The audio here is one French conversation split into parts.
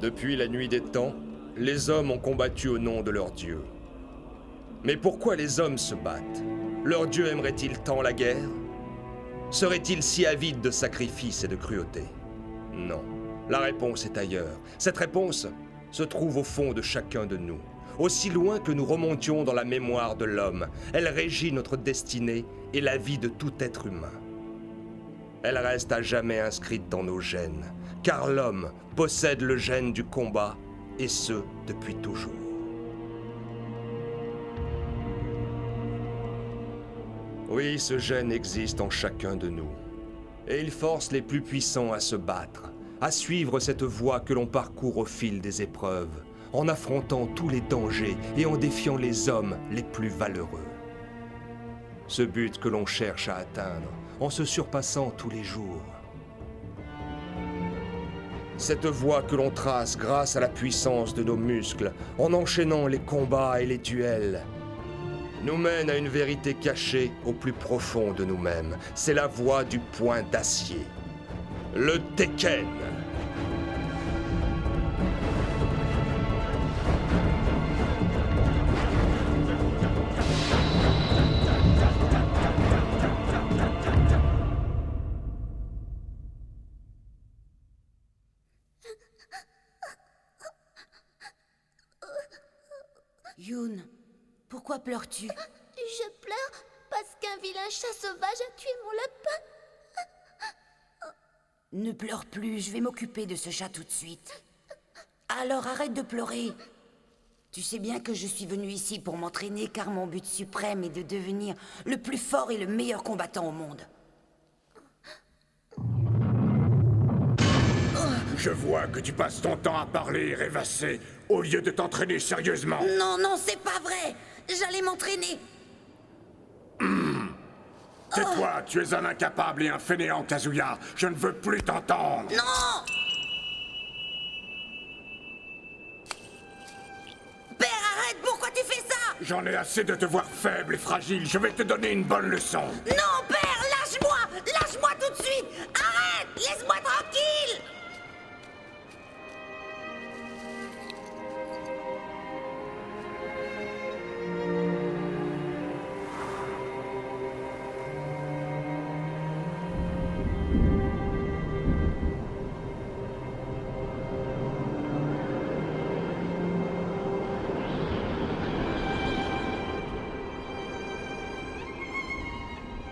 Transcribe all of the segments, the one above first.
Depuis la nuit des temps, les hommes ont combattu au nom de leur Dieu. Mais pourquoi les hommes se battent? Leur Dieu aimerait-il tant la guerre? Serait-il si avide de sacrifices et de cruauté? Non. La réponse est ailleurs. Cette réponse se trouve au fond de chacun de nous. Aussi loin que nous remontions dans la mémoire de l'homme, elle régit notre destinée et la vie de tout être humain. Elle reste à jamais inscrite dans nos gènes, car l'homme possède le gène du combat, et ce, depuis toujours. Oui, ce gène existe en chacun de nous, et il force les plus puissants à se battre, à suivre cette voie que l'on parcourt au fil des épreuves, en affrontant tous les dangers et en défiant les hommes les plus valeureux. Ce but que l'on cherche à atteindre, en se surpassant tous les jours. Cette voie que l'on trace grâce à la puissance de nos muscles, en enchaînant les combats et les duels, nous mène à une vérité cachée au plus profond de nous-mêmes. C'est la voie du poing d'acier. Le Tekken. Yoon, pourquoi pleures-tu? Je pleure parce qu'un vilain chat sauvage a tué mon lapin. Ne pleure plus, je vais m'occuper de ce chat tout de suite. Alors arrête de pleurer. Tu sais bien que je suis venue ici pour m'entraîner car mon but suprême est de devenir le plus fort et le meilleur combattant au monde. Je vois que tu passes ton temps à parler et rêvasser au lieu de t'entraîner sérieusement. Non, non, c'est pas vrai. J'allais m'entraîner. Tais-toi, tu es un incapable et un fainéant, Kazuya. Je ne veux plus t'entendre. Non! Père, arrête, pourquoi tu fais ça? J'en ai assez de te voir faible et fragile. Je vais te donner une bonne leçon. Non, père, lâche-moi! Lâche-moi tout de suite! Arrête! Laisse-moi tranquille!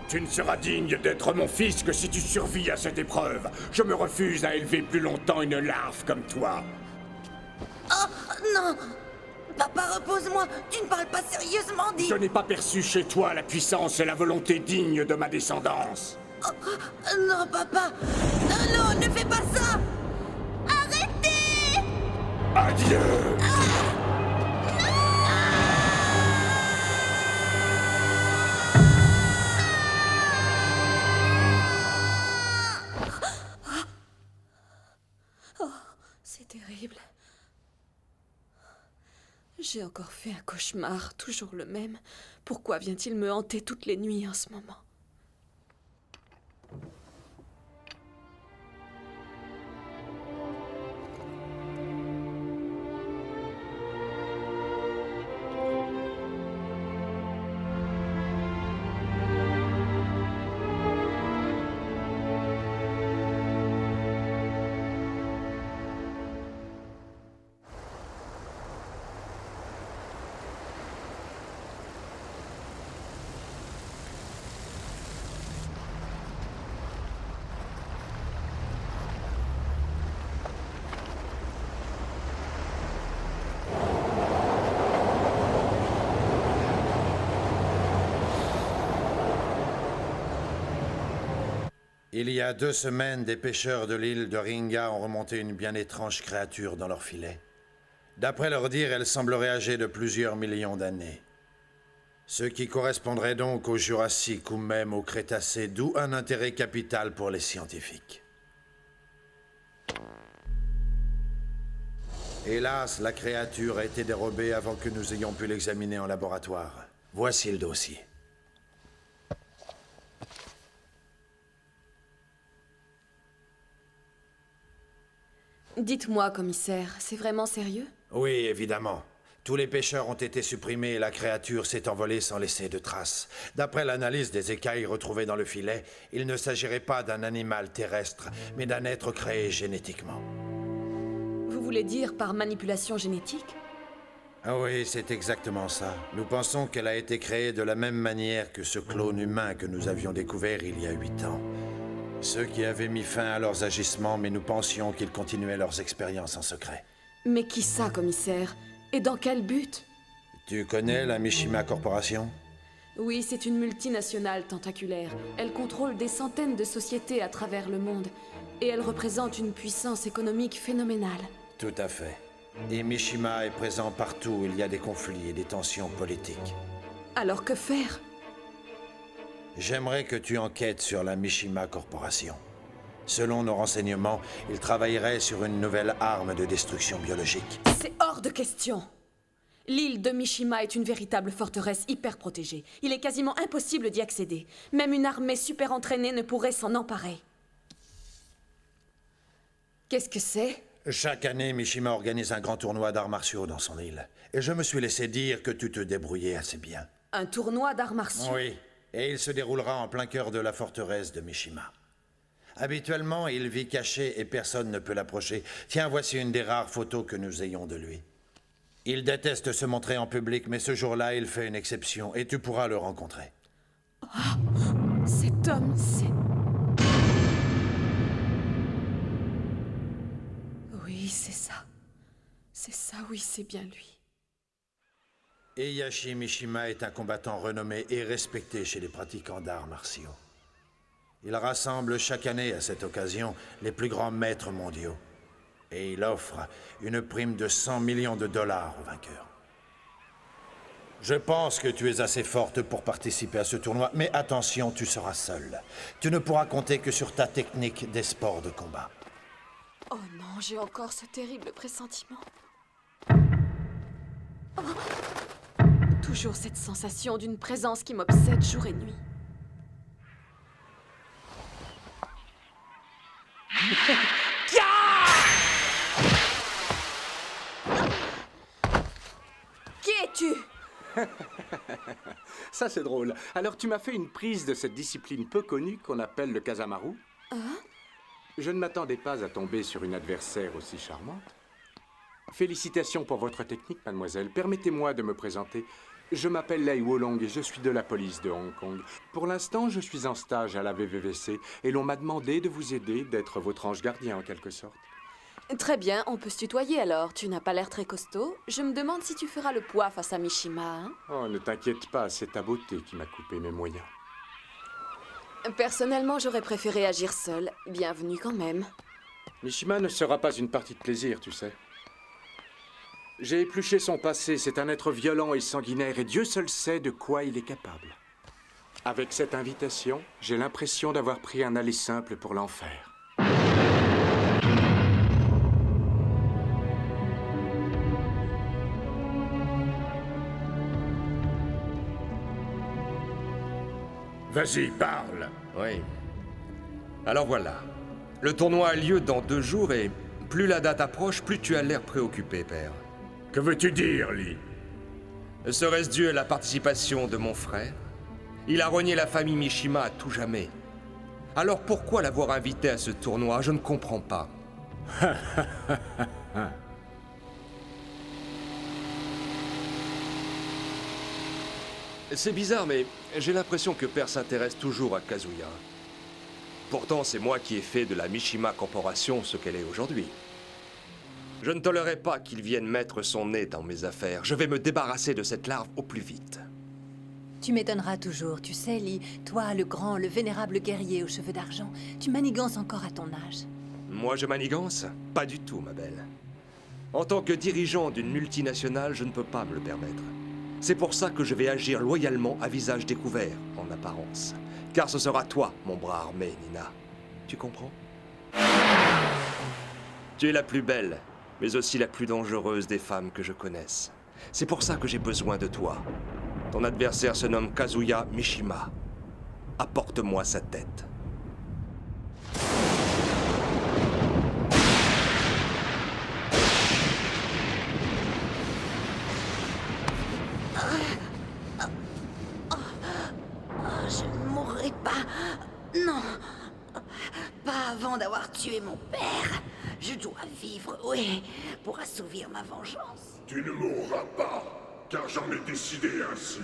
Tu ne seras digne d'être mon fils que si tu survis à cette épreuve. Je me refuse à élever plus longtemps une larve comme toi. Oh, non! Papa, repose-moi! Tu ne parles pas sérieusement, dis... Je n'ai pas perçu chez toi la puissance et la volonté dignes de ma descendance. Non, papa! Non, ne fais pas ça! Arrêtez! Adieu! C'est terrible. J'ai encore fait un cauchemar, toujours le même. Pourquoi vient-il me hanter toutes les nuits en ce moment? Il y a 2 semaines, des pêcheurs de l'île de Ringa ont remonté une bien étrange créature dans leur filet. D'après leur dire, elle semblerait âgée de plusieurs millions d'années. Ce qui correspondrait donc au Jurassique ou même au Crétacé, d'où un intérêt capital pour les scientifiques. Hélas, la créature a été dérobée avant que nous ayons pu l'examiner en laboratoire. Voici le dossier. Dites-moi, commissaire, c'est vraiment sérieux? Oui, évidemment. Tous les pêcheurs ont été supprimés et la créature s'est envolée sans laisser de traces. D'après l'analyse des écailles retrouvées dans le filet, il ne s'agirait pas d'un animal terrestre, mais d'un être créé génétiquement. Vous voulez dire par manipulation génétique? Ah oui, c'est exactement ça. Nous pensons qu'elle a été créée de la même manière que ce clone humain que nous avions découvert il y a 8 ans. Ceux qui avaient mis fin à leurs agissements, mais nous pensions qu'ils continuaient leurs expériences en secret. Mais qui ça, commissaire? Et dans quel but? Tu connais la Mishima Corporation? Oui, c'est une multinationale tentaculaire. Elle contrôle des centaines de sociétés à travers le monde. Et elle représente une puissance économique phénoménale. Tout à fait. Et Mishima est présent partout où il y a des conflits et des tensions politiques. Alors que faire? J'aimerais que tu enquêtes sur la Mishima Corporation. Selon nos renseignements, il travaillerait sur une nouvelle arme de destruction biologique. C'est hors de question! L'île de Mishima est une véritable forteresse hyper protégée. Il est quasiment impossible d'y accéder. Même une armée super entraînée ne pourrait s'en emparer. Qu'est-ce que c'est? Chaque année, Mishima organise un grand tournoi d'arts martiaux dans son île. Et je me suis laissé dire que tu te débrouillais assez bien. Un tournoi d'arts martiaux? Oui, et il se déroulera en plein cœur de la forteresse de Mishima. Habituellement, il vit caché et personne ne peut l'approcher. Tiens, voici une des rares photos que nous ayons de lui. Il déteste se montrer en public, mais ce jour-là, il fait une exception et tu pourras le rencontrer. Oh, cet homme, c'est... Oui, c'est ça. C'est ça, oui, c'est bien lui. Heihachi Mishima est un combattant renommé et respecté chez les pratiquants d'arts martiaux. Il rassemble chaque année à cette occasion les plus grands maîtres mondiaux. Et il offre une prime de 100 millions de dollars aux vainqueurs. Je pense que tu es assez forte pour participer à ce tournoi, mais attention, tu seras seule. Tu ne pourras compter que sur ta technique des sports de combat. Oh non, j'ai encore ce terrible pressentiment. Oh. Toujours cette sensation d'une présence qui m'obsède jour et nuit. Qui es-tu? Ça, c'est drôle. Alors, tu m'as fait une prise de cette discipline peu connue qu'on appelle le Casamaru? Je ne m'attendais pas à tomber sur une adversaire aussi charmante. Félicitations pour votre technique, mademoiselle. Permettez-moi de me présenter. Je m'appelle Lei Wolong et je suis de la police de Hong Kong. Pour l'instant, je suis en stage à la VVVC et l'on m'a demandé de vous aider, d'être votre ange gardien en quelque sorte. Très bien, on peut se tutoyer alors. Tu n'as pas l'air très costaud. Je me demande si tu feras le poids face à Mishima, hein? Oh, ne t'inquiète pas, c'est ta beauté qui m'a coupé mes moyens. Personnellement, j'aurais préféré agir seule. Bienvenue quand même. Mishima ne sera pas une partie de plaisir, tu sais. J'ai épluché son passé, c'est un être violent et sanguinaire, et Dieu seul sait de quoi il est capable. Avec cette invitation, j'ai l'impression d'avoir pris un aller simple pour l'enfer. Vas-y, parle. Oui. Alors voilà. Le tournoi a lieu dans 2 jours et plus la date approche, plus tu as l'air préoccupé, père. Que veux-tu dire, Lee? Serait-ce dû à la participation de mon frère? Il a renié la famille Mishima à tout jamais. Alors pourquoi l'avoir invité à ce tournoi? Je ne comprends pas. C'est bizarre, mais j'ai l'impression que Père s'intéresse toujours à Kazuya. Pourtant, c'est moi qui ai fait de la Mishima Corporation ce qu'elle est aujourd'hui. Je ne tolérerai pas qu'il vienne mettre son nez dans mes affaires. Je vais me débarrasser de cette larve au plus vite. Tu m'étonneras toujours, tu sais, Lee. Toi, le grand, le vénérable guerrier aux cheveux d'argent, tu manigances encore à ton âge. Moi, je manigance? Pas du tout, ma belle. En tant que dirigeant d'une multinationale, je ne peux pas me le permettre. C'est pour ça que je vais agir loyalement à visage découvert, en apparence. Car ce sera toi, mon bras armé, Nina. Tu comprends? Tu es la plus belle, mais aussi la plus dangereuse des femmes que je connaisse. C'est pour ça que j'ai besoin de toi. Ton adversaire se nomme Kazuya Mishima. Apporte-moi sa tête. Pas avant d'avoir tué mon père. Je dois vivre, oui, pour assouvir ma vengeance. Tu ne mourras pas, car j'en ai décidé ainsi.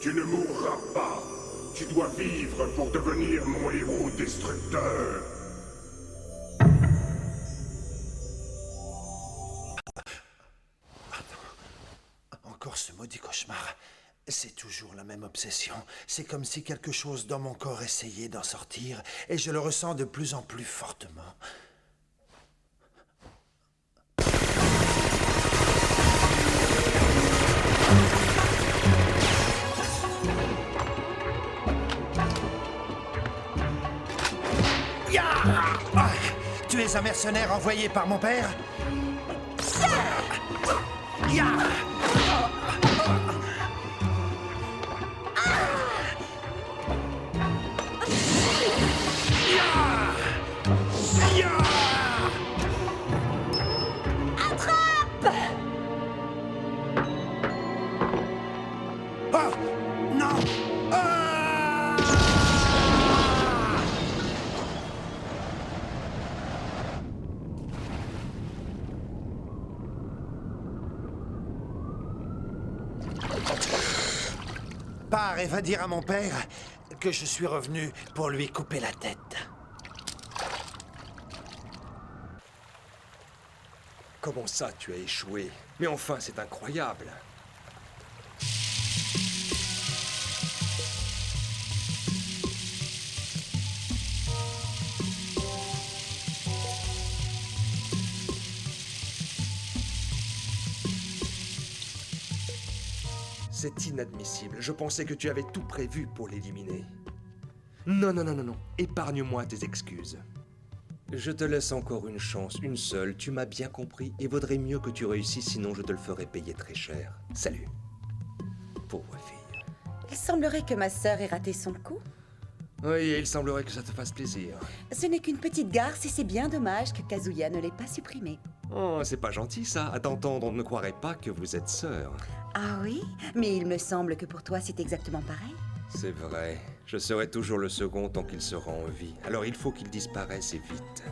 Tu ne mourras pas. Tu dois vivre pour devenir mon héros destructeur. Encore ce maudit cauchemar. C'est toujours la même obsession. C'est comme si quelque chose dans mon corps essayait d'en sortir, et je le ressens de plus en plus fortement. Ya! Ah, tu es un mercenaire envoyé par mon père? Ya! Oh, non! Ah! Pars et va dire à mon père que je suis revenu pour lui couper la tête. Comment ça, tu as échoué? Mais enfin, c'est incroyable. C'est inadmissible. Je pensais que tu avais tout prévu pour l'éliminer. Non, non, non, non, non. Épargne-moi tes excuses. Je te laisse encore une chance, une seule. Tu m'as bien compris et vaudrait mieux que tu réussisses, sinon je te le ferai payer très cher. Salut. Pauvre fille. Il semblerait que ma sœur ait raté son coup. Oui, et il semblerait que ça te fasse plaisir. Ce n'est qu'une petite garce et c'est bien dommage que Kazuya ne l'ait pas supprimée. Oh, c'est pas gentil ça. À t'entendre, on ne croirait pas que vous êtes sœurs. Ah oui? Mais il me semble que pour toi c'est exactement pareil. C'est vrai. Je serai toujours le second tant qu'il sera en vie. Alors il faut qu'il disparaisse et vite.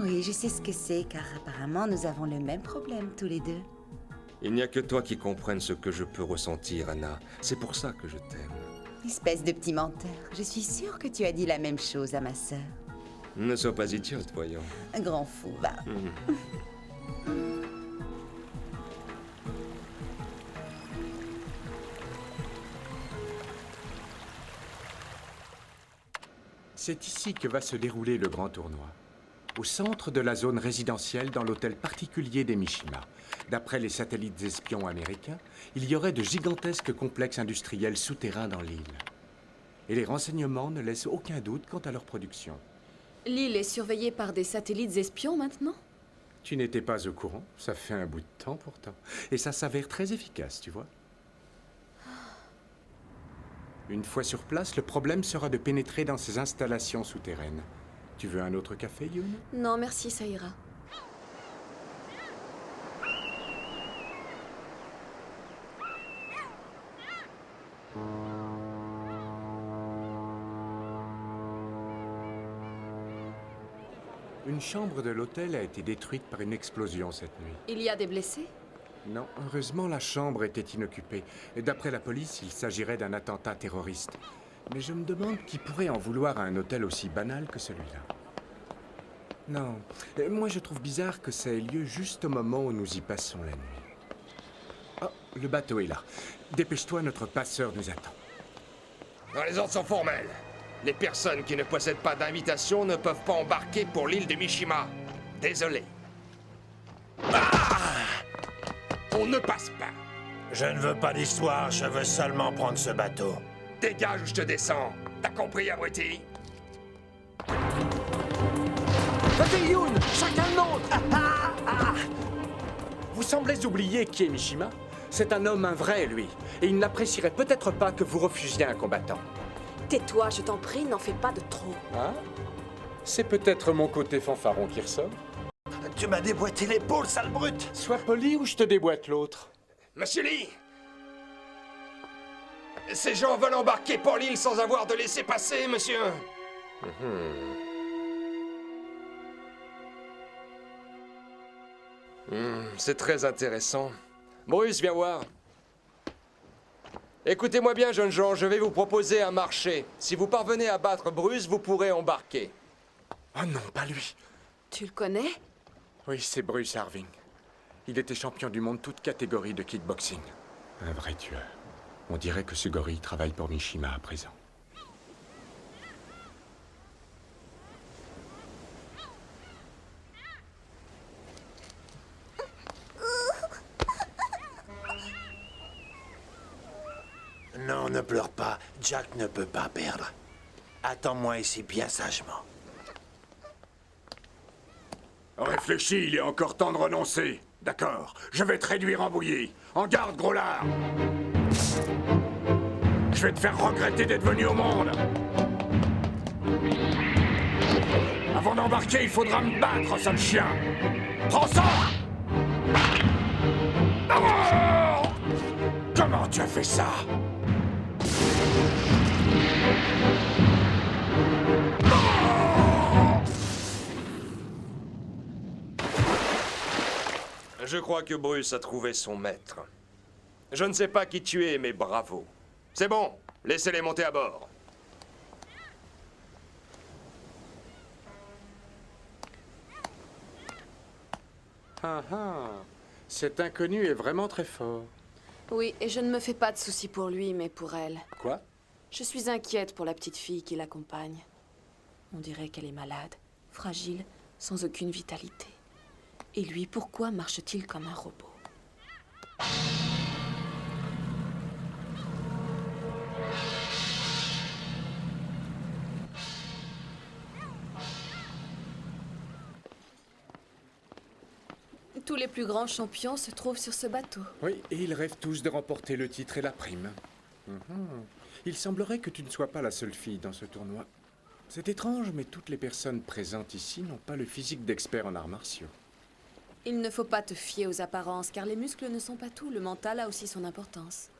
Oui, je sais ce que c'est car apparemment nous avons le même problème tous les deux. Il n'y a que toi qui comprennes ce que je peux ressentir, Anna. C'est pour ça que je t'aime. Espèce de petit menteur. Je suis sûre que tu as dit la même chose à ma sœur. Ne sois pas idiote, voyons. Un grand fou, va. C'est ici que va se dérouler le grand tournoi. Au centre de la zone résidentielle dans l'hôtel particulier des Mishima. D'après les satellites espions américains, il y aurait de gigantesques complexes industriels souterrains dans l'île. Et les renseignements ne laissent aucun doute quant à leur production. L'île est surveillée par des satellites espions maintenant? Tu n'étais pas au courant, ça fait un bout de temps pourtant. Et ça s'avère très efficace, tu vois. Une fois sur place, le problème sera de pénétrer dans ces installations souterraines. Tu veux un autre café, Yoon? Non, merci, ça ira. Une chambre de l'hôtel a été détruite par une explosion cette nuit. Il y a des blessés? Non, heureusement la chambre était inoccupée. Et d'après la police, il s'agirait d'un attentat terroriste. Mais je me demande qui pourrait en vouloir à un hôtel aussi banal que celui-là. Non, moi je trouve bizarre que ça ait lieu juste au moment où nous y passons la nuit. Oh, le bateau est là. Dépêche-toi, notre passeur nous attend. Les ordres sont formels. Les personnes qui ne possèdent pas d'invitation ne peuvent pas embarquer pour l'île de Mishima. Désolé. On ne passe pas. Je ne veux pas d'histoire, je veux seulement prendre ce bateau. Dégage ou je te descends. T'as compris, abruti? Vas-y, Yoon, chacun le nôtre. Vous semblez oublier qui est Mishima. C'est un homme, un vrai, lui. Et il n'apprécierait peut-être pas que vous refusiez un combattant. Tais-toi, je t'en prie, n'en fais pas de trop. Hein? C'est peut-être mon côté fanfaron qui ressort. Tu m'as déboîté l'épaule, sale brute! Sois poli ou je te déboîte l'autre. Monsieur Lee! Ces gens veulent embarquer pour l'île sans avoir de laisser-passer, monsieur. C'est très intéressant. Bruce, viens voir. Écoutez-moi bien, jeunes gens, je vais vous proposer un marché. Si vous parvenez à battre Bruce, vous pourrez embarquer. Oh non, pas lui. Tu le connais? Oui, c'est Bruce Harving. Il était champion du monde toute catégorie de kickboxing. Un vrai tueur. On dirait que ce gorille travaille pour Mishima à présent. Non, ne pleure pas. Jack ne peut pas perdre. Attends-moi ici bien sagement. Réfléchis, il est encore temps de renoncer. D'accord, je vais te réduire en bouillie. En garde, gros lard. Je vais te faire regretter d'être venu au monde. Avant d'embarquer, il faudra me battre, sale chien. Prends ça! Oh! Comment tu as fait ça? Je crois que Bruce a trouvé son maître. Je ne sais pas qui tu es, mais bravo. C'est bon, laissez-les monter à bord. Ah ah, cet inconnu est vraiment très fort. Oui, et je ne me fais pas de soucis pour lui, mais pour elle. Quoi? Je suis inquiète pour la petite fille qui l'accompagne. On dirait qu'elle est malade, fragile, sans aucune vitalité. Et lui, pourquoi marche-t-il comme un robot? Tous les plus grands champions se trouvent sur ce bateau. Oui, et ils rêvent tous de remporter le titre et la prime. Il semblerait que tu ne sois pas la seule fille dans ce tournoi. C'est étrange, mais toutes les personnes présentes ici n'ont pas le physique d'experts en arts martiaux. Il ne faut pas te fier aux apparences, car les muscles ne sont pas tout. Le mental a aussi son importance.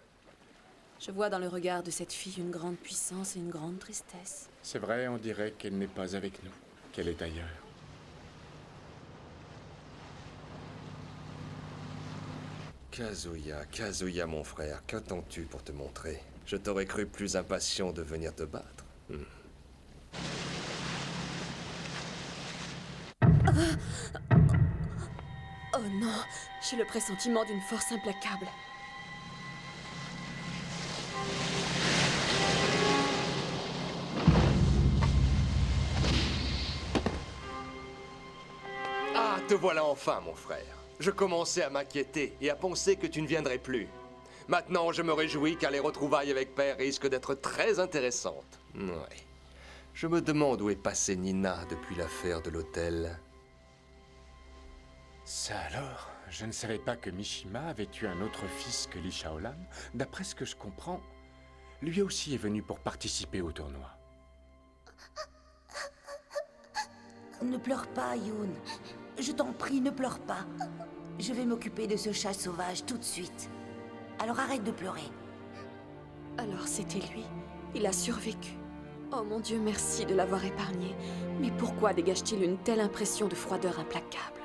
Je vois dans le regard de cette fille une grande puissance et une grande tristesse. C'est vrai, on dirait qu'elle n'est pas avec nous, qu'elle est ailleurs. Kazuya, mon frère, qu'attends-tu pour te montrer? Je t'aurais cru plus impatient de venir te battre. Oh non, j'ai le pressentiment d'une force implacable. Ah, te voilà enfin, mon frère. Je commençais à m'inquiéter et à penser que tu ne viendrais plus. Maintenant, je me réjouis car les retrouvailles avec Père risquent d'être très intéressantes. Ouais. Je me demande où est passée Nina depuis l'affaire de l'hôtel. Ça alors? Je ne savais pas que Mishima avait eu un autre fils que Li Shaolan. D'après ce que je comprends, lui aussi est venu pour participer au tournoi. Ne pleure pas, Yoon. Je t'en prie, ne pleure pas. Je vais m'occuper de ce chat sauvage tout de suite. Alors arrête de pleurer. Alors c'était lui. Il a survécu. Oh mon Dieu, merci de l'avoir épargné. Mais pourquoi dégage-t-il une telle impression de froideur implacable?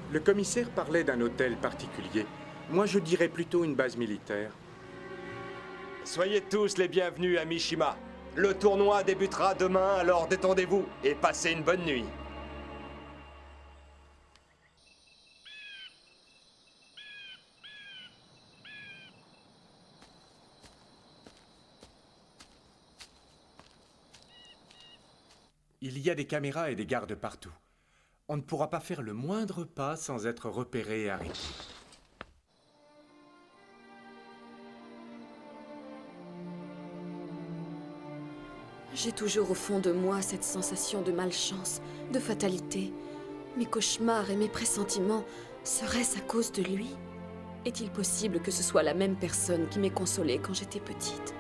Le commissaire parlait d'un hôtel particulier. Moi, je dirais plutôt une base militaire. Soyez tous les bienvenus à Mishima. Le tournoi débutera demain, alors détendez-vous et passez une bonne nuit. Il y a des caméras et des gardes partout. On ne pourra pas faire le moindre pas sans être repéré et arrêté. J'ai toujours au fond de moi cette sensation de malchance, de fatalité. Mes cauchemars et mes pressentiments, serait-ce à cause de lui? Est-il possible que ce soit la même personne qui m'ait consolée quand j'étais petite?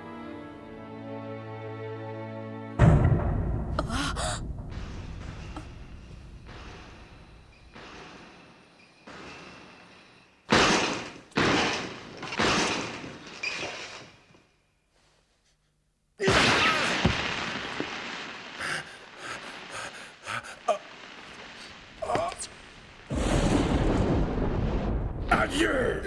Adieu!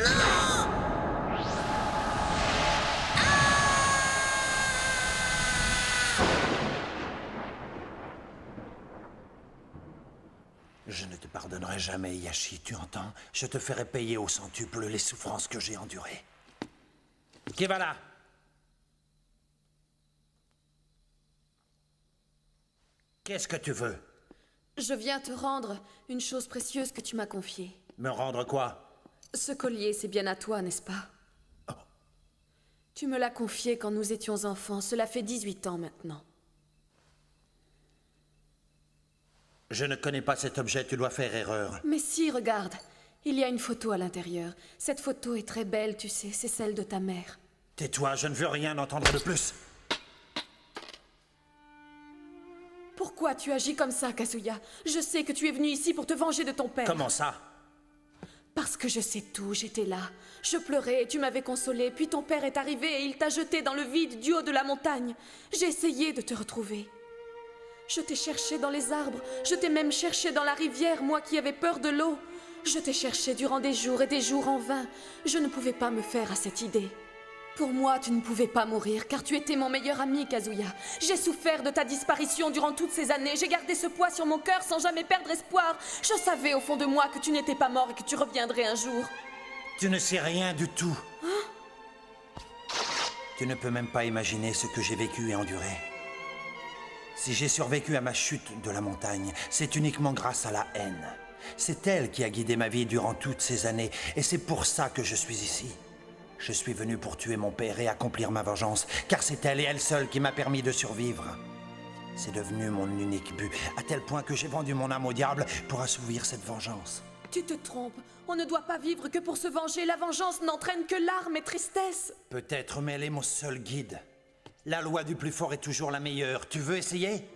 Je ne te pardonnerai jamais, Yashi, tu entends? Je te ferai payer au centuple les souffrances que j'ai endurées. Qui va là? Qu'est-ce que tu veux? Je viens te rendre une chose précieuse que tu m'as confiée. Me rendre quoi? Ce collier, c'est bien à toi, n'est-ce pas? Oh. Tu me l'as confié quand nous étions enfants, cela fait 18 ans maintenant. Je ne connais pas cet objet, tu dois faire erreur. Mais si, regarde, il y a une photo à l'intérieur. Cette photo est très belle, tu sais, c'est celle de ta mère. Tais-toi, je ne veux rien entendre de plus. Pourquoi tu agis comme ça, Kazuya? Je sais que tu es venu ici pour te venger de ton père. Comment ça? Parce que je sais tout, j'étais là. Je pleurais et tu m'avais consolé, puis ton père est arrivé et il t'a jeté dans le vide du haut de la montagne. J'ai essayé de te retrouver. Je t'ai cherché dans les arbres, je t'ai même cherché dans la rivière, moi qui avais peur de l'eau. Je t'ai cherché durant des jours et des jours en vain. Je ne pouvais pas me faire à cette idée. Pour moi, tu ne pouvais pas mourir, car tu étais mon meilleur ami, Kazuya. J'ai souffert de ta disparition durant toutes ces années. J'ai gardé ce poids sur mon cœur sans jamais perdre espoir. Je savais au fond de moi que tu n'étais pas mort et que tu reviendrais un jour. Tu ne sais rien du tout. Tu ne peux même pas imaginer ce que j'ai vécu et enduré. Si j'ai survécu à ma chute de la montagne, c'est uniquement grâce à la haine. C'est elle qui a guidé ma vie durant toutes ces années, et c'est pour ça que je suis ici. Je suis venu pour tuer mon père et accomplir ma vengeance, car c'est elle et elle seule qui m'a permis de survivre. C'est devenu mon unique but, à tel point que j'ai vendu mon âme au diable pour assouvir cette vengeance. Tu te trompes. On ne doit pas vivre que pour se venger. La vengeance n'entraîne que larmes et tristesse. Peut-être, mais elle est mon seul guide. La loi du plus fort est toujours la meilleure. Tu veux essayer?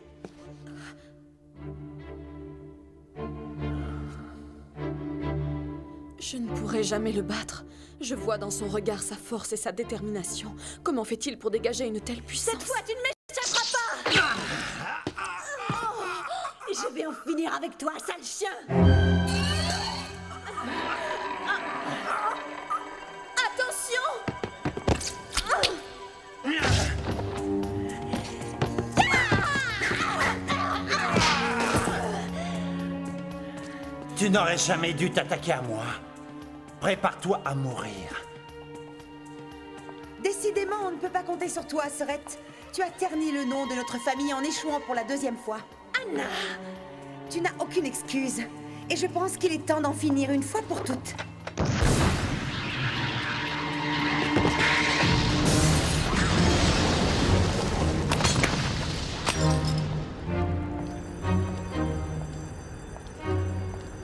Je ne pourrai jamais le battre. Je vois dans son regard sa force et sa détermination. Comment fait-il pour dégager une telle puissance? Cette fois, tu ne m'échapperas pas! Je vais en finir avec toi, sale chien! Tu n'aurais jamais dû t'attaquer à moi. Prépare-toi à mourir. Décidément, on ne peut pas compter sur toi, Sorette. Tu as terni le nom de notre famille en échouant pour la deuxième fois. Anna! Tu n'as aucune excuse. Et je pense qu'il est temps d'en finir une fois pour toutes.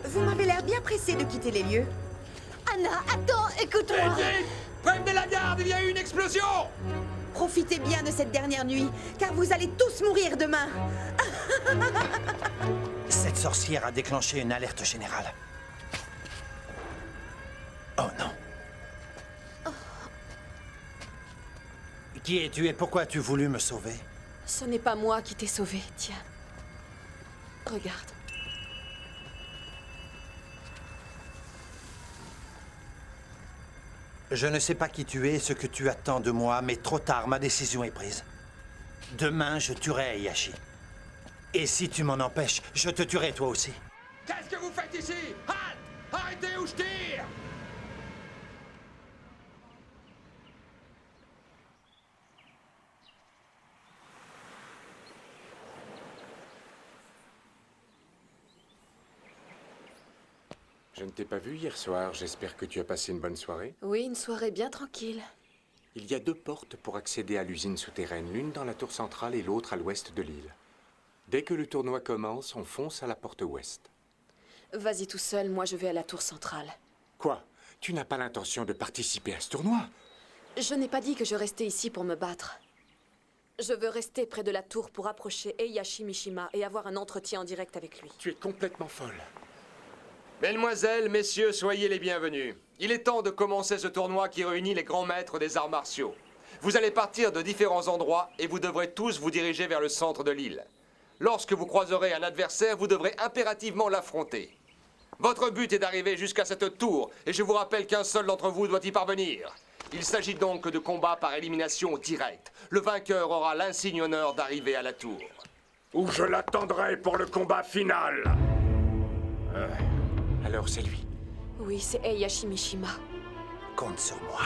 Vous m'avez l'air bien pressé de quitter les lieux. Anna, attends, écoute-moi! Vite! Prenez la garde, il y a eu une explosion! Profitez bien de cette dernière nuit, car vous allez tous mourir demain. Cette sorcière a déclenché une alerte générale. Oh non. Qui es-tu et pourquoi as-tu voulu me sauver? Ce n'est pas moi qui t'ai sauvé, tiens. Regarde. Je ne sais pas qui tu es, ce que tu attends de moi, mais trop tard, ma décision est prise. Demain, je tuerai Heihachi. Et si tu m'en empêches, je te tuerai toi aussi. Qu'est-ce que vous faites ici? Halt! Arrêtez ou je tire! Je ne t'ai pas vu hier soir. J'espère que tu as passé une bonne soirée. Oui, une soirée bien tranquille. Il y a 2 portes pour accéder à l'usine souterraine, l'une dans la tour centrale et l'autre à l'ouest de l'île. Dès que le tournoi commence, on fonce à la porte ouest. Vas-y tout seul, moi je vais à la tour centrale. Quoi? Tu n'as pas l'intention de participer à ce tournoi? Je n'ai pas dit que je restais ici pour me battre. Je veux rester près de la tour pour approcher Heihachi Mishima et avoir un entretien en direct avec lui. Tu es complètement folle. Mesdemoiselles, messieurs, soyez les bienvenus. Il est temps de commencer ce tournoi qui réunit les grands maîtres des arts martiaux. Vous allez partir de différents endroits et vous devrez tous vous diriger vers le centre de l'île. Lorsque vous croiserez un adversaire, vous devrez impérativement l'affronter. Votre but est d'arriver jusqu'à cette tour, et je vous rappelle qu'un seul d'entre vous doit y parvenir. Il s'agit donc de combats par élimination directe. Le vainqueur aura l'insigne honneur d'arriver à la tour. Ou je l'attendrai pour le combat final. Alors c'est lui. Oui, c'est Heihachi Mishima. Compte sur moi.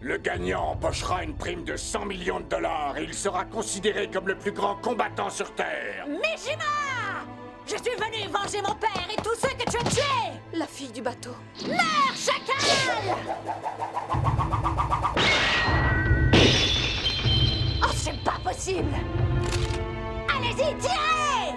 Le gagnant empochera une prime de 100 millions de dollars et il sera considéré comme le plus grand combattant sur Terre. Mishima! Je suis venu venger mon père et tous ceux que tu as tués! La fille du bateau. Meurs, chacal! Oh, c'est pas possible! Allez-y, tirez!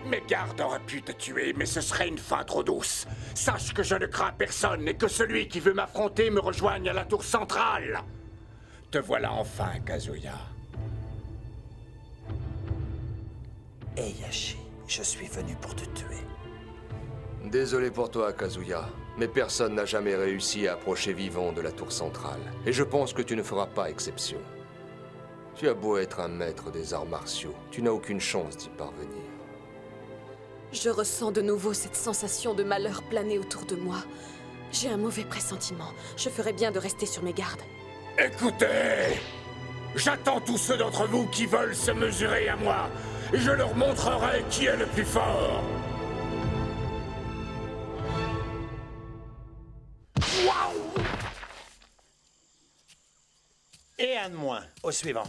Mes gardes auraient pu te tuer, mais ce serait une fin trop douce. Sache que je ne crains personne et que celui qui veut m'affronter me rejoigne à la tour centrale. Te voilà enfin, Kazuya. Heihachi, je suis venu pour te tuer. Désolé pour toi, Kazuya, mais personne n'a jamais réussi à approcher vivant de la tour centrale. Et je pense que tu ne feras pas exception. Tu as beau être un maître des arts martiaux, tu n'as aucune chance d'y parvenir. Je ressens de nouveau cette sensation de malheur planer autour de moi. J'ai un mauvais pressentiment. Je ferais bien de rester sur mes gardes. Écoutez, j'attends tous ceux d'entre vous qui veulent se mesurer à moi, et je leur montrerai qui est le plus fort. Et un de moins, au suivant.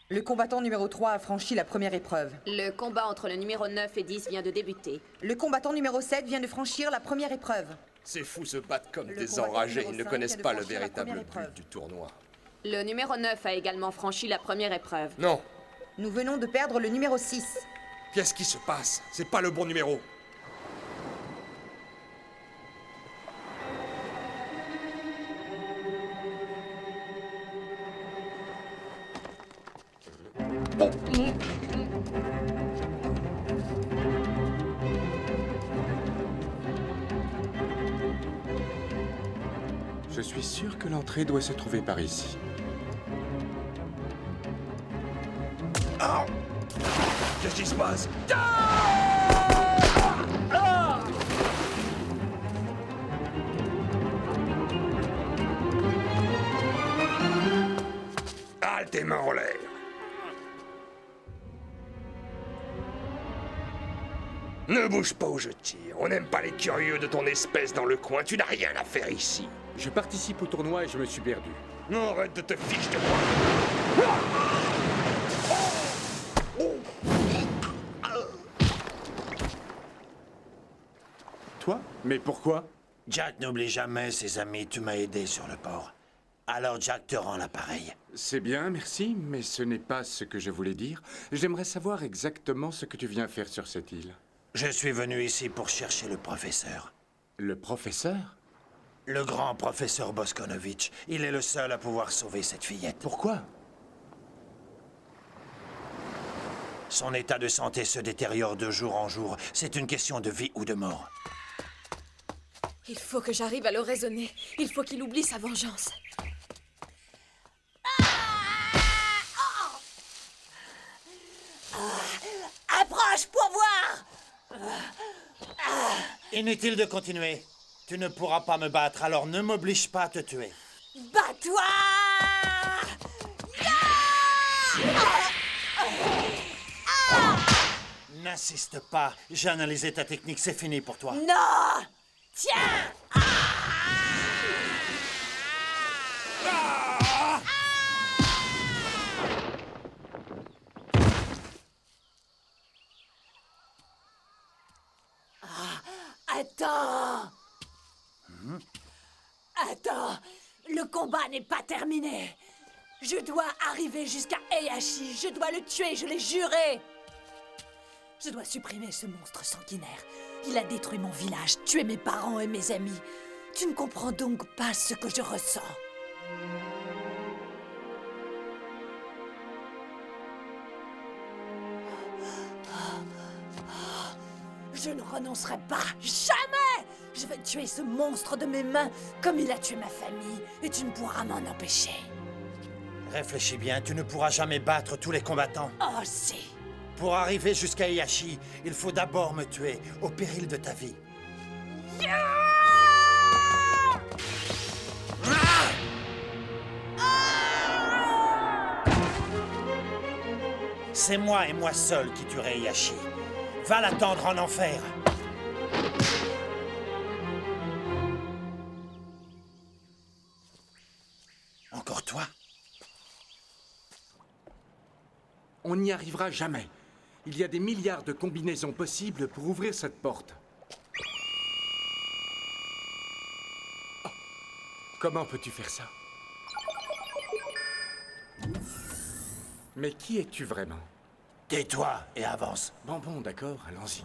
Le combattant numéro 3 a franchi la première épreuve. Le combat entre le numéro 9 et 10 vient de débuter. Le combattant numéro 7 vient de franchir la première épreuve. Ces fous se battent comme Le des combattant enragés, numéro ils ne 5 connaissent vient de pas le franchir la véritable première but épreuve. du tournoi. Le numéro 9 a également franchi la première épreuve. Non, Nous venons de perdre le numéro 6. qu'est-ce qui se passe? C'est pas le bon numéro. Je suis sûr que l'entrée doit se trouver par ici. Qu'est-ce qui se passe? Ah, tes mains en l'air. Ne bouge pas où je tire. On n'aime pas les curieux de ton espèce dans le coin. Tu n'as rien à faire ici. Je participe au tournoi et je me suis perdu. Non, arrête de te fiche de moi. Toi? Mais pourquoi? Jack n'oublie jamais ses amis, tu m'as aidé sur le port. Alors Jack te rend l'appareil. C'est bien, merci, mais ce n'est pas ce que je voulais dire. J'aimerais savoir exactement ce que tu viens faire sur cette île. Je suis venu ici pour chercher le professeur. Le professeur? Le grand professeur Boskonovitch. Il est le seul à pouvoir sauver cette fillette. Pourquoi? Son état de santé se détériore de jour en jour. C'est une question de vie ou de mort. Il faut que j'arrive à le raisonner. Il faut qu'il oublie sa vengeance. Approche pour voir! Inutile de continuer. Tu ne pourras pas me battre, alors ne m'oblige pas à te tuer. Bats-toi! N'insiste pas. J'ai analysé ta technique, c'est fini pour toi. Non! Tiens! Attends! Attends! Le combat n'est pas terminé! Je dois arriver jusqu'à Heihachi. Je dois le tuer, je l'ai juré! Je dois supprimer ce monstre sanguinaire. Il a détruit mon village, tué mes parents et mes amis. Tu ne comprends donc pas ce que je ressens. Je ne renoncerai pas, jamais! Je vais tuer ce monstre de mes mains comme il a tué ma famille, et tu ne pourras m'en empêcher. Réfléchis bien, tu ne pourras jamais battre tous les combattants. Oh si! Pour arriver jusqu'à Heihachi, il faut d'abord me tuer, au péril de ta vie. C'est moi et moi seul qui tuerai Heihachi. Va l'attendre en enfer. Encore toi? On n'y arrivera jamais. Il y a des milliards de combinaisons possibles pour ouvrir cette porte. Oh. Comment peux-tu faire ça? Mais qui es-tu vraiment? Tais-toi et avance. Bon, d'accord, allons-y.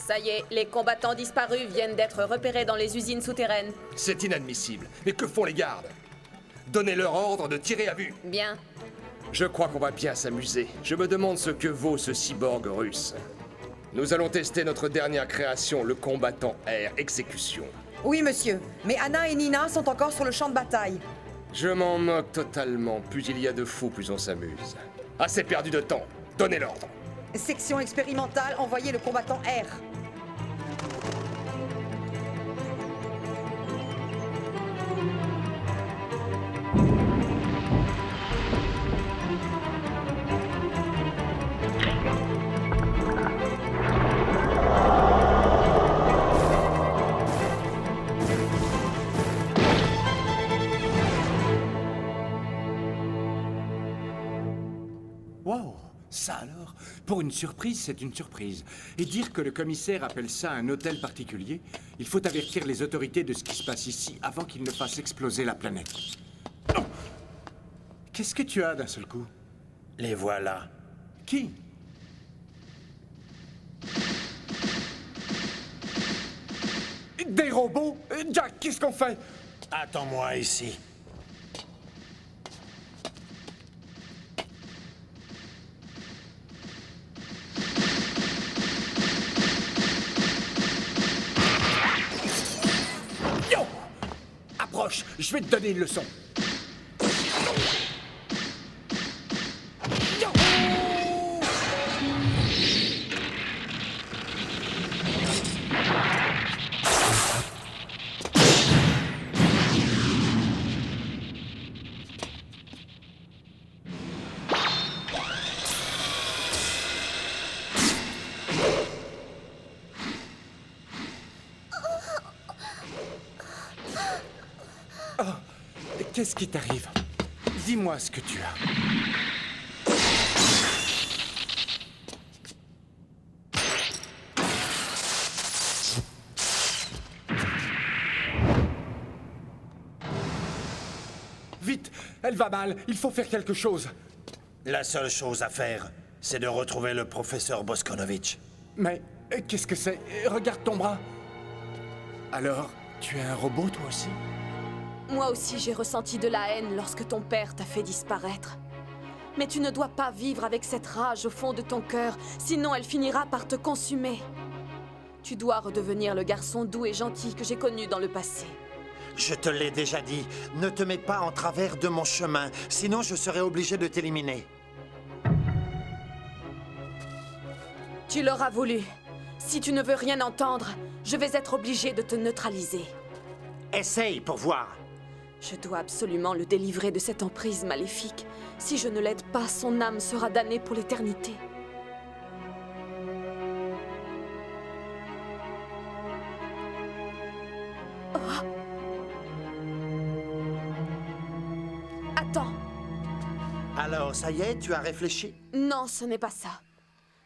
Ça y est, les combattants disparus viennent d'être repérés dans les usines souterraines. C'est inadmissible. Mais que font les gardes? Donnez-leur ordre de tirer à vue. Bien. Je crois qu'on va bien s'amuser. Je me demande ce que vaut ce cyborg russe. Nous allons tester notre dernière création, le combattant air exécution. Oui, monsieur. Mais Anna et Nina sont encore sur le champ de bataille. Je m'en moque totalement. Plus il y a de fous, plus on s'amuse. Assez perdu de temps. Donnez l'ordre. Section expérimentale, envoyez le combattant R. Wow, ça alors? Pour une surprise, c'est une surprise. Et dire que le commissaire appelle ça un hôtel particulier, il faut avertir les autorités de ce qui se passe ici avant qu'ils ne fassent exploser la planète. Oh! Qu'est-ce que tu as d'un seul coup? Les voilà. Qui? Des robots? Jack, qu'est-ce qu'on fait? Attends-moi ici. Yo! Approche, je vais te donner une leçon. Yo! Qu'est-ce qui t'arrive? Dis-moi ce que tu as. Vite! Elle va mal, il faut faire quelque chose. La seule chose à faire, c'est de retrouver le professeur Boskonovitch. Mais qu'est-ce que c'est? Regarde ton bras. Alors, tu es un robot toi aussi? Moi aussi, j'ai ressenti de la haine lorsque ton père t'a fait disparaître. Mais tu ne dois pas vivre avec cette rage au fond de ton cœur, sinon elle finira par te consumer. Tu dois redevenir le garçon doux et gentil que j'ai connu dans le passé. Je te l'ai déjà dit, ne te mets pas en travers de mon chemin, sinon je serai obligé de t'éliminer. Tu l'auras voulu. Si tu ne veux rien entendre, je vais être obligé de te neutraliser. Essaye pour voir. Je dois absolument le délivrer de cette emprise maléfique. Si je ne l'aide pas, son âme sera damnée pour l'éternité. Oh. Attends. Alors, ça y est, tu as réfléchi? Non, ce n'est pas ça.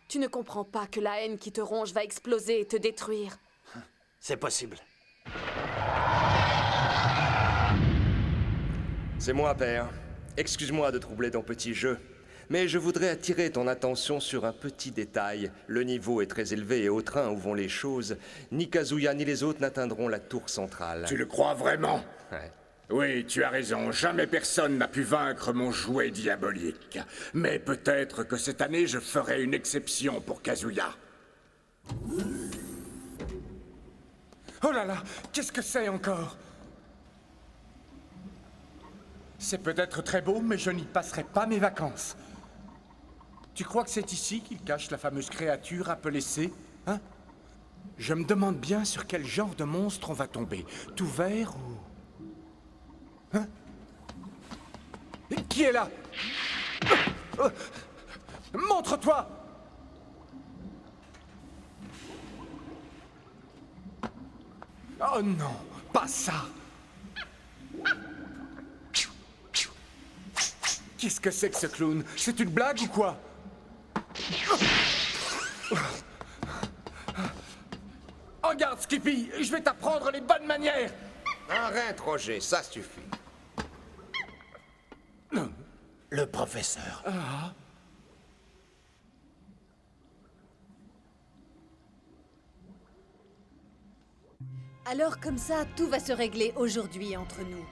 Tu ne comprends pas que la haine qui te ronge va exploser et te détruire. C'est possible. C'est moi, père. Excuse-moi de troubler ton petit jeu, mais je voudrais attirer ton attention sur un petit détail. Le niveau est très élevé et au train où vont les choses, ni Kazuya ni les autres n'atteindront la tour centrale. Tu le crois vraiment? Ouais. Oui, tu as raison. Jamais personne n'a pu vaincre mon jouet diabolique. Mais peut-être que cette année, je ferai une exception pour Kazuya. Oh là là, qu'est-ce que c'est encore? C'est peut-être très beau, mais je n'y passerai pas mes vacances. Tu crois que c'est ici qu'il cache la fameuse créature appelée C, hein? Je me demande bien sur quel genre de monstre on va tomber. Tout vert ou... Hein? Qui est là? Montre-toi! Oh non, pas ça! Qu'est-ce que c'est que ce clown? C'est une blague ou quoi? Oh, garde, Skippy, je vais t'apprendre les bonnes manières! Arrête, Roger, ça suffit. Le professeur. Ah. Alors comme ça, tout va se régler aujourd'hui entre nous.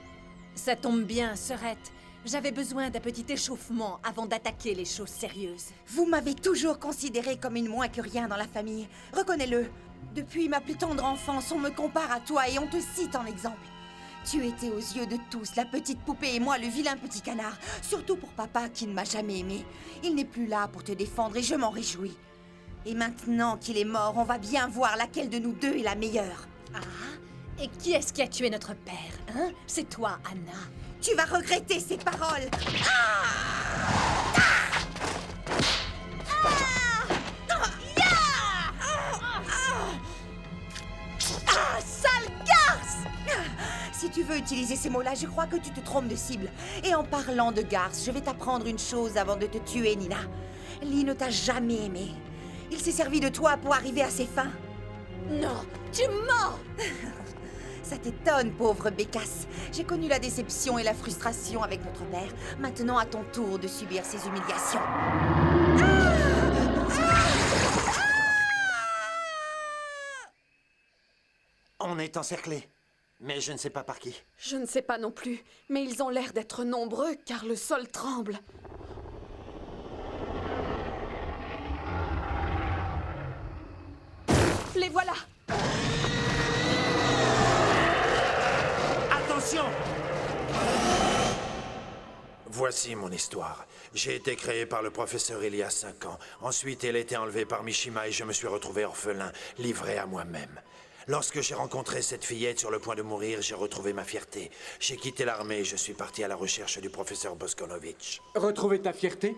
Ça tombe bien, sœurette. J'avais besoin d'un petit échauffement avant d'attaquer les choses sérieuses. Vous m'avez toujours considérée comme une moins que rien dans la famille. Reconnais-le. Depuis ma plus tendre enfance, on me compare à toi et on te cite en exemple. Tu étais aux yeux de tous la petite poupée et moi le vilain petit canard. Surtout pour papa qui ne m'a jamais aimé. Il n'est plus là pour te défendre et je m'en réjouis. Et maintenant qu'il est mort, on va bien voir laquelle de nous deux est la meilleure. Ah? Et qui est-ce qui a tué notre père, hein? C'est toi, Anna. Tu vas regretter ces paroles. Sale garce! Si tu veux utiliser ces mots-là, je crois que tu te trompes de cible. Et en parlant de garce, je vais t'apprendre une chose avant de te tuer, Nina. Lee ne t'a jamais aimé. Il s'est servi de toi pour arriver à ses fins. Non, tu mens! Ça t'étonne, pauvre bécasse. J'ai connu la déception et la frustration avec notre père. Maintenant, à ton tour de subir ces humiliations. On est encerclés, mais je ne sais pas par qui. Je ne sais pas non plus, mais ils ont l'air d'être nombreux car le sol tremble. Les voilà! Attention! Voici mon histoire. J'ai été créé par le professeur il y a 5 ans. Ensuite, elle a été enlevée par Mishima et je me suis retrouvé orphelin, livré à moi-même. Lorsque j'ai rencontré cette fillette sur le point de mourir, j'ai retrouvé ma fierté. J'ai quitté l'armée et je suis parti à la recherche du professeur Boskonovitch. Retrouver ta fierté?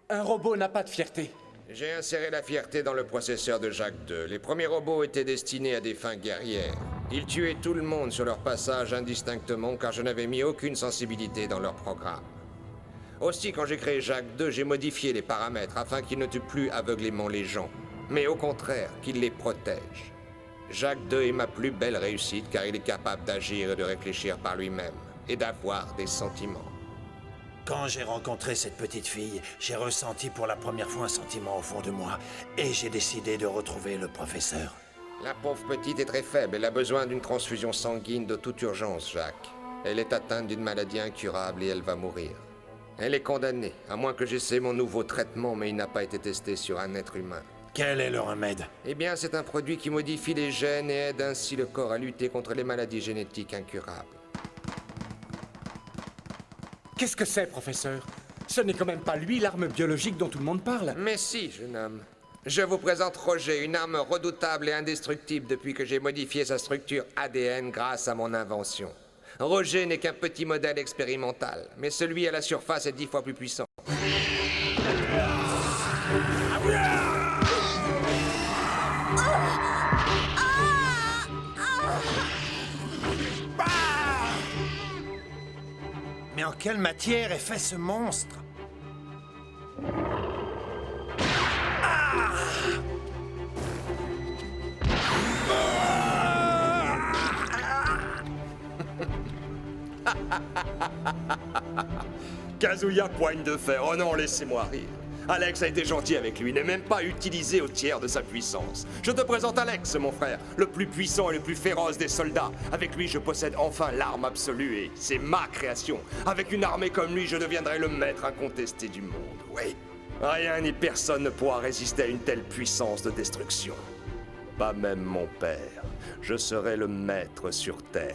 Un robot n'a pas de fierté. J'ai inséré la fierté dans le processeur de Jacques II. Les premiers robots étaient destinés à des fins guerrières. Ils tuaient tout le monde sur leur passage indistinctement car je n'avais mis aucune sensibilité dans leur programme. Aussi, quand j'ai créé Jacques II, j'ai modifié les paramètres afin qu'il ne tue plus aveuglément les gens, mais au contraire, qu'il les protège. Jacques II est ma plus belle réussite car il est capable d'agir et de réfléchir par lui-même et d'avoir des sentiments. Quand j'ai rencontré cette petite fille, j'ai ressenti pour la première fois un sentiment au fond de moi et j'ai décidé de retrouver le professeur. La pauvre petite est très faible. Elle a besoin d'une transfusion sanguine de toute urgence, Jacques. Elle est atteinte d'une maladie incurable et elle va mourir. Elle est condamnée, à moins que j'essaie mon nouveau traitement, mais il n'a pas été testé sur un être humain. Quel est le remède? Eh bien, c'est un produit qui modifie les gènes et aide ainsi le corps à lutter contre les maladies génétiques incurables. Qu'est-ce que c'est, professeur? Ce n'est quand même pas lui l'arme biologique dont tout le monde parle. Mais si, jeune homme. Je vous présente Roger, une arme redoutable et indestructible depuis que j'ai modifié sa structure ADN grâce à mon invention. Roger n'est qu'un petit modèle expérimental, mais celui à la surface est 10 fois plus puissant. Mais en quelle matière est fait ce monstre? Kazuya poigne de fer, oh non, laissez-moi rire. Alex a été gentil avec lui, il n'est même pas utilisé au tiers de sa puissance. Je te présente Alex, mon frère, le plus puissant et le plus féroce des soldats. Avec lui, je possède enfin l'arme absolue et c'est ma création. Avec une armée comme lui, je deviendrai le maître incontesté du monde, oui. Rien ni personne ne pourra résister à une telle puissance de destruction. Pas même mon père. Je serai le maître sur Terre.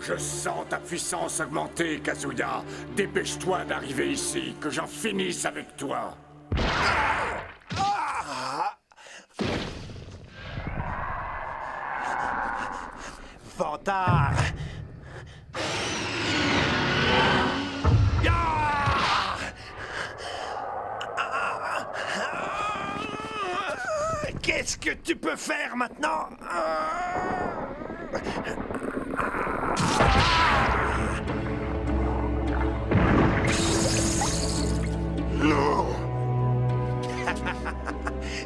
Je sens ta puissance augmenter, Kazuya. Dépêche-toi d'arriver ici, que j'en finisse avec toi. Vantard! Qu'est-ce que tu peux faire maintenant? Non!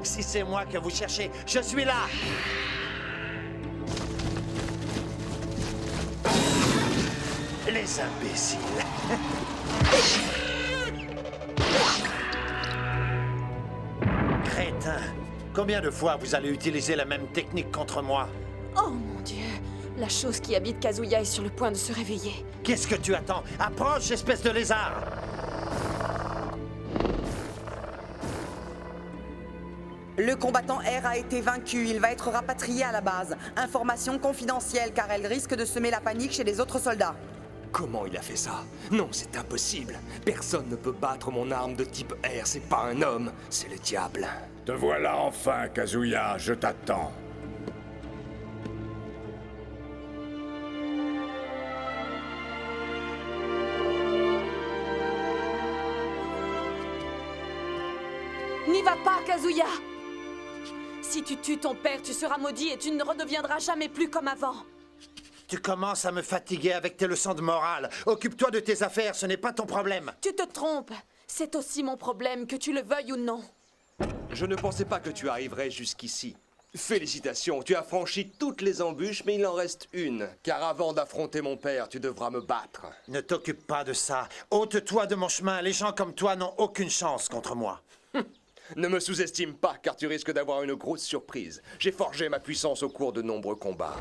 Si c'est moi que vous cherchez, je suis là! Les imbéciles! Crétin! Combien de fois vous allez utiliser la même technique contre moi? Oh mon Dieu! La chose qui habite Kazuya est sur le point de se réveiller. Qu'est-ce que tu attends? Approche, espèce de lézard! Le combattant R a été vaincu. Il va être rapatrié à la base. Information confidentielle, car elle risque de semer la panique chez les autres soldats. Comment il a fait ça? Non, c'est impossible. Personne ne peut battre mon arme de type R. C'est pas un homme, c'est le diable. Te voilà enfin, Kazuya, je t'attends. N'y va pas, Kazuya! Si tu tues ton père, tu seras maudit et tu ne redeviendras jamais plus comme avant. Tu commences à me fatiguer avec tes leçons de morale. Occupe-toi de tes affaires, ce n'est pas ton problème. Tu te trompes. C'est aussi mon problème, que tu le veuilles ou non. Je ne pensais pas que tu arriverais jusqu'ici. Félicitations, tu as franchi toutes les embûches, mais il en reste une. Car avant d'affronter mon père, tu devras me battre. Ne t'occupe pas de ça. Ôte-toi de mon chemin. Les gens comme toi n'ont aucune chance contre moi. Ne me sous-estime pas, car tu risques d'avoir une grosse surprise. J'ai forgé ma puissance au cours de nombreux combats.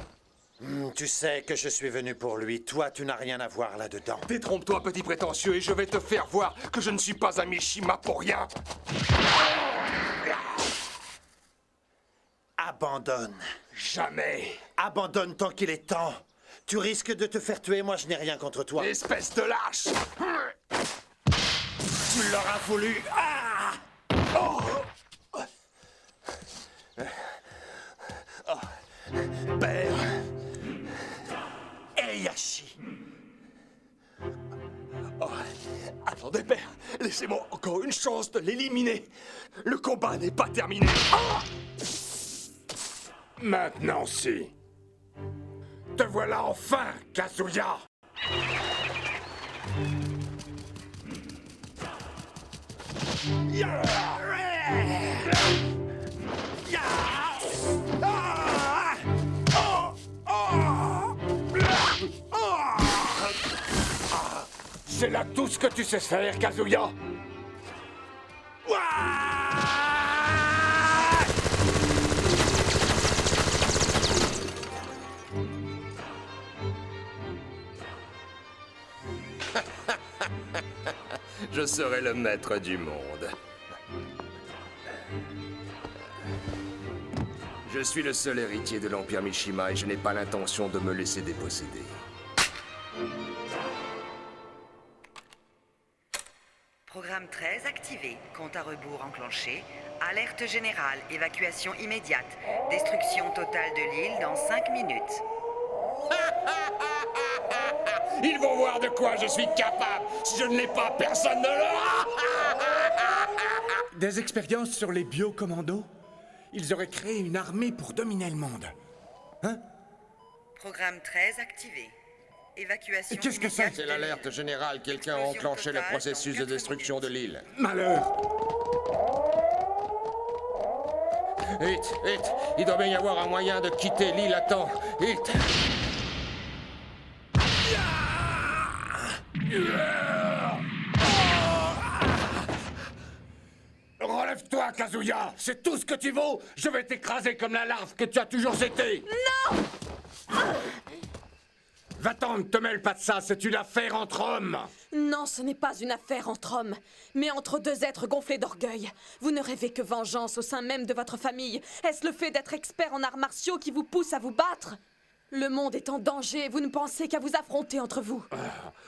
Tu sais que je suis venu pour lui. Toi, tu n'as rien à voir là-dedans. Détrompe-toi, petit prétentieux, et je vais te faire voir que je ne suis pas un Mishima pour rien. Abandonne. Jamais. Abandonne tant qu'il est temps. Tu risques de te faire tuer, moi je n'ai rien contre toi. Espèce de lâche! Tu l'auras voulu. Ah! Oh! Père! Heihachi! Oh, attendez, père, laissez-moi encore une chance de l'éliminer. Le combat n'est pas terminé. Oh! Maintenant, si. Te voilà enfin, Kazuya! C'est là tout ce que tu sais faire, Kazuya? Je serai le maître du monde. Je suis le seul héritier de l'Empire Mishima et je n'ai pas l'intention de me laisser déposséder. Programme 13 activé. Compte à rebours enclenché. Alerte générale. Évacuation immédiate. Destruction totale de l'île dans 5 minutes. Ils vont voir de quoi je suis capable. Si je ne l'ai pas, personne ne l'aura. Des expériences sur les biocommandos? Ils auraient créé une armée pour dominer le monde. Hein? Programme 13 activé. Évacuation Qu'est-ce que c'est? C'est l'alerte générale. Quelqu'un a enclenché le processus de destruction de l'île. Malheur! Vite, vite. Il doit bien y avoir un moyen de quitter l'île à temps. Vite. Relève-toi, Kazuya. C'est tout ce que tu vaux. Je vais t'écraser comme la larve que tu as toujours été. Non! Va-t'en, ne te mêle pas de ça. C'est une affaire entre hommes. Non, ce n'est pas une affaire entre hommes, mais entre deux êtres gonflés d'orgueil. Vous ne rêvez que vengeance au sein même de votre famille. Est-ce le fait d'être expert en arts martiaux qui vous pousse à vous battre? Le monde est en danger, vous ne pensez qu'à vous affronter entre vous.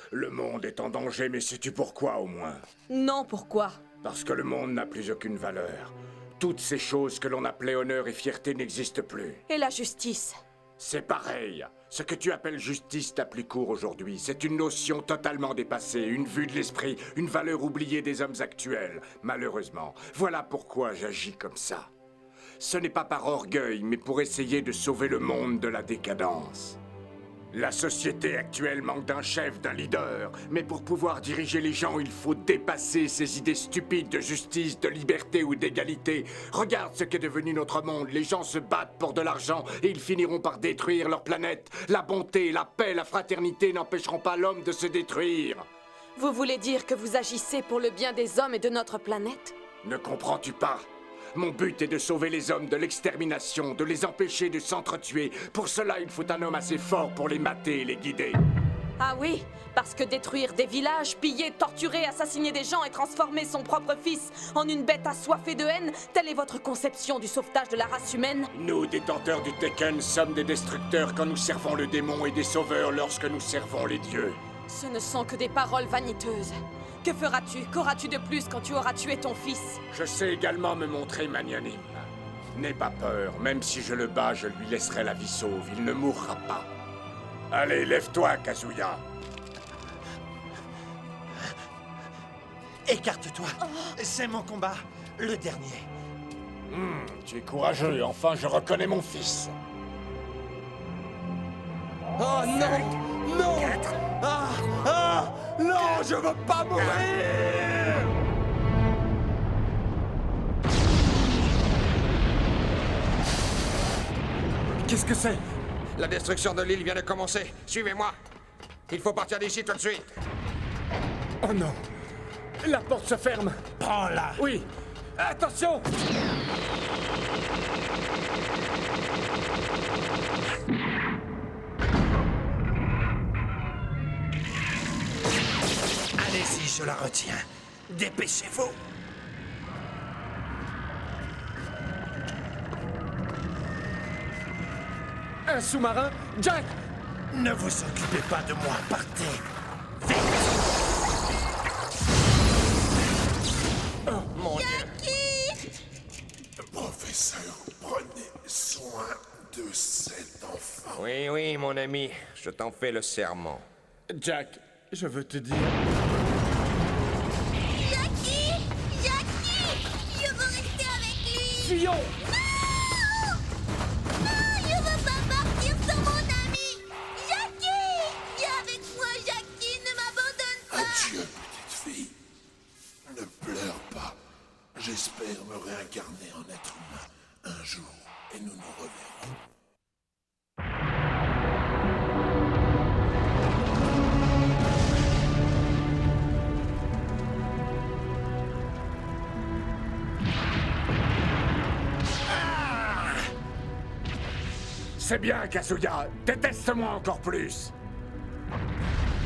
Le monde est en danger, mais sais-tu pourquoi au moins? Non, pourquoi? Parce que le monde n'a plus aucune valeur. Toutes ces choses que l'on appelait honneur et fierté n'existent plus. Et la justice? C'est pareil. Ce que tu appelles justice n'a plus cours aujourd'hui. C'est une notion totalement dépassée, une vue de l'esprit, une valeur oubliée des hommes actuels. Malheureusement, voilà pourquoi j'agis comme ça. Ce n'est pas par orgueil, mais pour essayer de sauver le monde de la décadence. La société actuelle manque d'un chef, d'un leader. Mais pour pouvoir diriger les gens, il faut dépasser ces idées stupides de justice, de liberté ou d'égalité. Regarde ce qu'est devenu notre monde. Les gens se battent pour de l'argent et ils finiront par détruire leur planète. La bonté, la paix, la fraternité n'empêcheront pas l'homme de se détruire. Vous voulez dire que vous agissez pour le bien des hommes et de notre planète? Ne comprends-tu pas? Mon but est de sauver les hommes de l'extermination, de les empêcher de s'entretuer. Pour cela, il faut un homme assez fort pour les mater et les guider. Ah oui, parce que détruire des villages, piller, torturer, assassiner des gens et transformer son propre fils en une bête assoiffée de haine, telle est votre conception du sauvetage de la race humaine? Nous, détenteurs du Tekken, sommes des destructeurs quand nous servons le démon et des sauveurs lorsque nous servons les dieux. Ce ne sont que des paroles vaniteuses. Que feras-tu? Qu'auras-tu de plus quand tu auras tué ton fils? Je sais également me montrer magnanime. N'aie pas peur, même si je le bats, je lui laisserai la vie sauve. Il ne mourra pas. Allez, lève-toi, Kazuya. Écarte-toi. C'est mon combat, le dernier. Tu es courageux, enfin je reconnais mon fils. Oh non! Non! Non, je veux pas mourir! Qu'est-ce que c'est? La destruction de l'île vient de commencer. Suivez-moi. Il faut partir d'ici tout de suite. Oh non! La porte se ferme! Prends-la. Oui! Attention! Allez-y, je la retiens. Dépêchez-vous. Un sous-marin? Jack! Ne vous occupez pas de moi, partez. Vite. Mon Dieu. Professeur, prenez soin de cet enfant. Oui, oui, mon ami. Je t'en fais le serment. Jack, je veux te dire... Jackie! Jackie! Je veux rester avec lui! Fillon! Non! Non, je veux pas partir sans mon ami! Jackie! Viens avec moi, Jackie! Ne m'abandonne pas! Adieu, petite fille. Ne pleure pas. J'espère me réincarner en être humain un jour, et nous nous reverrons. C'est bien, Kazuya. Déteste-moi encore plus.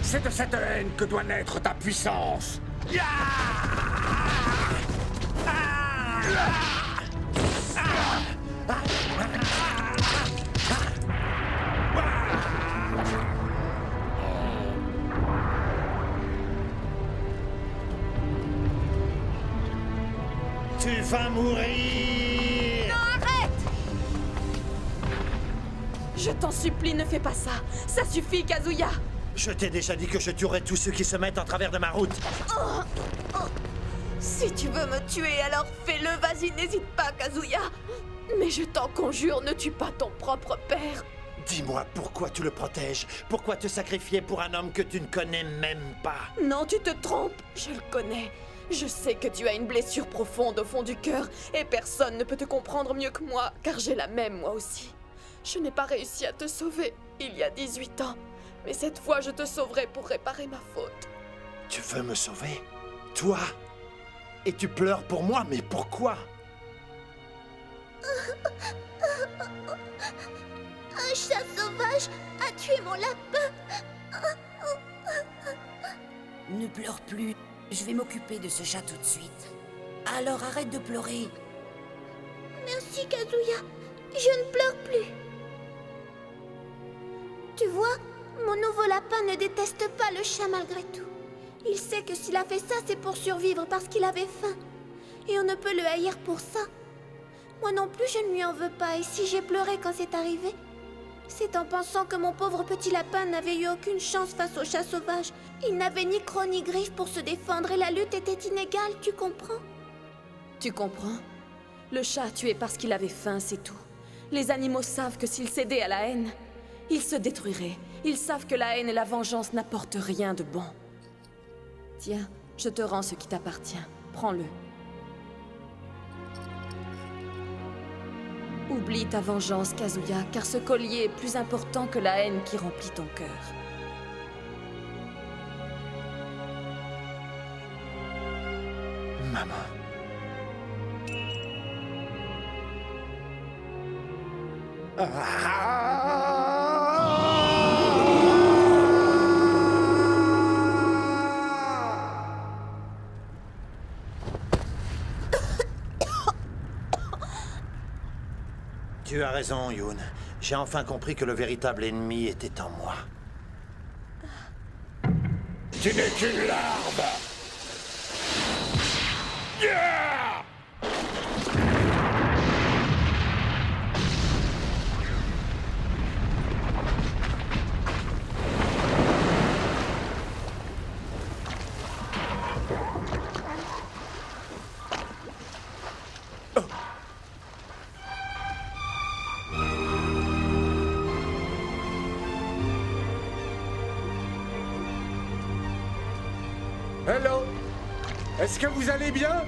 C'est de cette haine que doit naître ta puissance. Tu vas mourir! Non, arrête! Je t'en supplie, ne fais pas ça. Ça suffit, Kazuya. Je t'ai déjà dit que je tuerais tous ceux qui se mettent en travers de ma route. Si tu veux me tuer, alors fais-le, vas-y, n'hésite pas, Kazuya. Mais je t'en conjure, ne tue pas ton propre père. Dis-moi, pourquoi tu le protèges? Pourquoi te sacrifier pour un homme que tu ne connais même pas? Non, tu te trompes, je le connais. Je sais que tu as une blessure profonde au fond du cœur, et personne ne peut te comprendre mieux que moi, car j'ai la même moi aussi. Je n'ai pas réussi à te sauver il y a 18 ans, mais cette fois je te sauverai pour réparer ma faute. Tu veux me sauver? Toi? Et tu pleures pour moi, mais pourquoi? Un chat sauvage a tué mon lapin. Ne pleure plus. Je vais m'occuper de ce chat tout de suite. Alors arrête de pleurer. Merci, Kazuya. Je ne pleure plus. Tu vois, mon nouveau lapin ne déteste pas le chat malgré tout. Il sait que s'il a fait ça, c'est pour survivre parce qu'il avait faim. Et on ne peut le haïr pour ça. Moi non plus, je ne lui en veux pas. Et si j'ai pleuré quand c'est arrivé, c'est en pensant que mon pauvre petit lapin n'avait eu aucune chance face au chat sauvage. Il n'avait ni crocs ni griffes pour se défendre et la lutte était inégale, tu comprends? Tu comprends? Le chat a tué parce qu'il avait faim, c'est tout. Les animaux savent que s'ils cédaient à la haine, ils se détruiraient. Ils savent que la haine et la vengeance n'apportent rien de bon. Tiens, je te rends ce qui t'appartient. Prends-le. Oublie ta vengeance, Kazuya, car ce collier est plus important que la haine qui remplit ton cœur. Maman. Tu as raison, Yoon. J'ai enfin compris que le véritable ennemi était en moi. Tu n'es qu'une larve! Yeah! Hello! Est-ce que vous allez bien?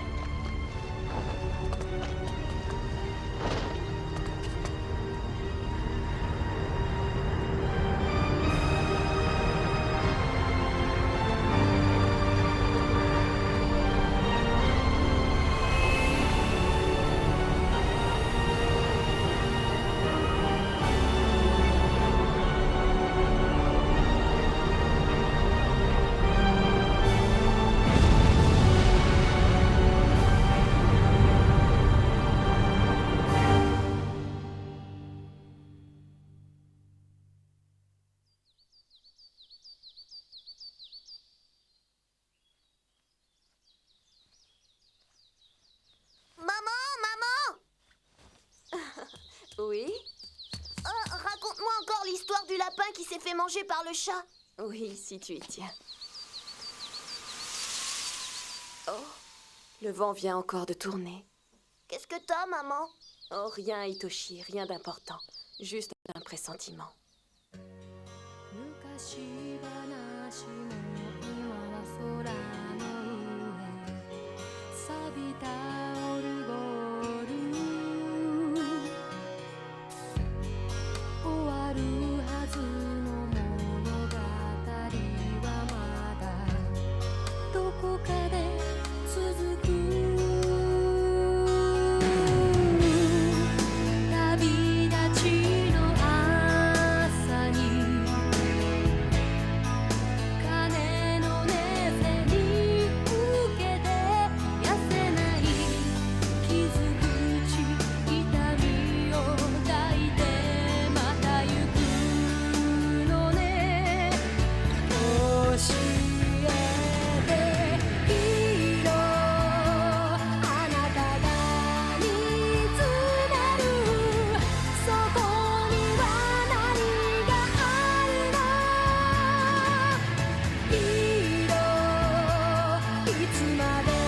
Oui? Raconte-moi encore l'histoire du lapin qui s'est fait manger par le chat. Oui, si tu y tiens. Oh, le vent vient encore de tourner. Qu'est-ce que t'as, maman? Oh, rien, Hitoshi, rien d'important. Juste un pressentiment. いつまで